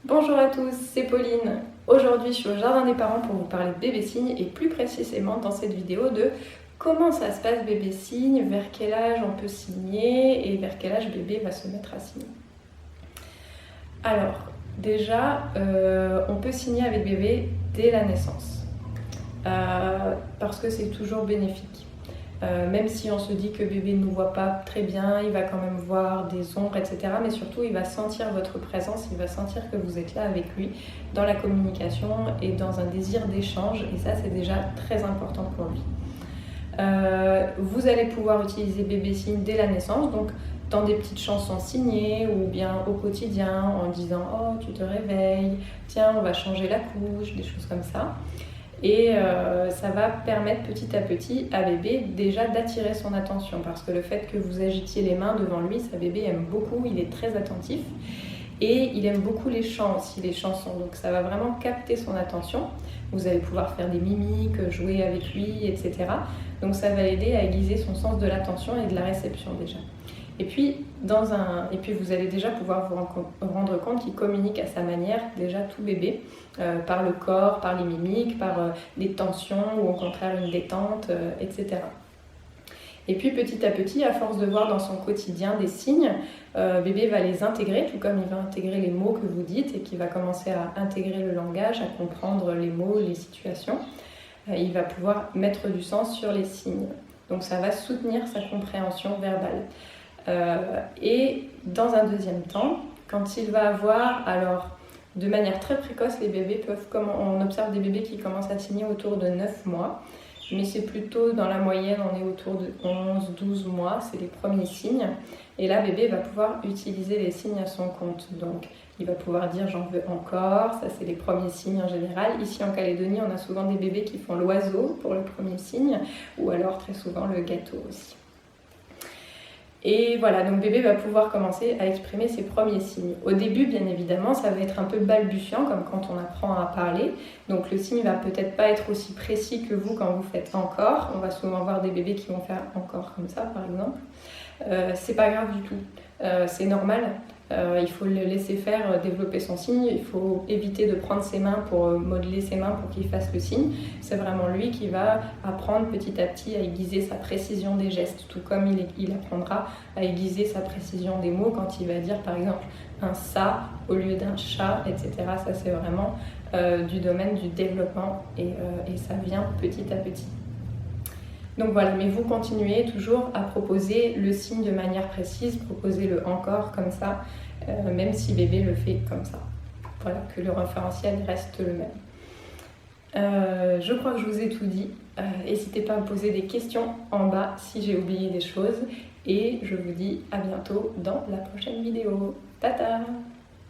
Bonjour à tous, c'est Pauline. Aujourd'hui, je suis au Jardin des Parents pour vous parler de bébé signe et plus précisément dans cette vidéo de comment ça se passe bébé signe, vers quel âge on peut signer et vers quel âge bébé va se mettre à signer. Alors, déjà, on peut signer avec bébé dès la naissance parce que c'est toujours bénéfique. Même si on se dit que bébé ne nous voit pas très bien, il va quand même voir des ombres, etc. Mais surtout, il va sentir votre présence, il va sentir que vous êtes là avec lui dans la communication et dans un désir d'échange. Et ça, c'est déjà très important pour lui. Vous allez pouvoir utiliser bébé signe dès la naissance, donc dans des petites chansons signées ou bien au quotidien en disant « Oh, tu te réveilles, tiens, on va changer la couche », des choses comme ça. Et ça va permettre petit à petit à bébé déjà d'attirer son attention parce que le fait que vous agitiez les mains devant lui, sa bébé aime beaucoup, il est très attentif et il aime beaucoup les chants aussi, les chansons, donc ça va vraiment capter son attention. Vous allez pouvoir faire des mimiques, jouer avec lui, etc. Donc ça va aider à aiguiser son sens de l'attention et de la réception déjà. Et puis vous allez déjà pouvoir vous rendre compte qu'il communique à sa manière, déjà tout bébé, par le corps, par les mimiques, par des tensions ou au contraire une détente, etc. Et puis petit à petit, à force de voir dans son quotidien des signes, bébé va les intégrer, tout comme il va intégrer les mots que vous dites et qu'il va commencer à intégrer le langage, à comprendre les mots, les situations. Il va pouvoir mettre du sens sur les signes. Donc ça va soutenir sa compréhension verbale. Et dans un deuxième temps, quand il va avoir, alors de manière très précoce, les bébés on observe des bébés qui commencent à signer autour de 9 mois, mais c'est plutôt dans la moyenne, on est autour de 11-12 mois, c'est les premiers signes. Et là, bébé va pouvoir utiliser les signes à son compte. Donc, il va pouvoir dire « j'en veux encore », ça c'est les premiers signes en général. Ici en Calédonie, on a souvent des bébés qui font l'oiseau pour le premier signe, ou alors très souvent le gâteau aussi. Et voilà, donc bébé va pouvoir commencer à exprimer ses premiers signes. Au début, bien évidemment, ça va être un peu balbutiant, comme quand on apprend à parler. Donc le signe va peut-être pas être aussi précis que vous quand vous faites encore. On va souvent voir des bébés qui vont faire encore comme ça, par exemple. C'est pas grave du tout, c'est normal. Il faut le laisser faire développer son signe, il faut éviter de prendre ses mains pour modeler ses mains pour qu'il fasse le signe. C'est vraiment lui qui va apprendre petit à petit à aiguiser sa précision des gestes, tout comme il apprendra à aiguiser sa précision des mots quand il va dire par exemple un ça au lieu d'un chat, etc. Ça c'est vraiment du domaine du développement et ça vient petit à petit. Donc voilà, mais vous continuez toujours à proposer le signe de manière précise, proposez-le encore comme ça, même si bébé le fait comme ça. Voilà, que le référentiel reste le même. Je crois que je vous ai tout dit. N'hésitez pas à me poser des questions en bas si j'ai oublié des choses. Et je vous dis à bientôt dans la prochaine vidéo. Tata!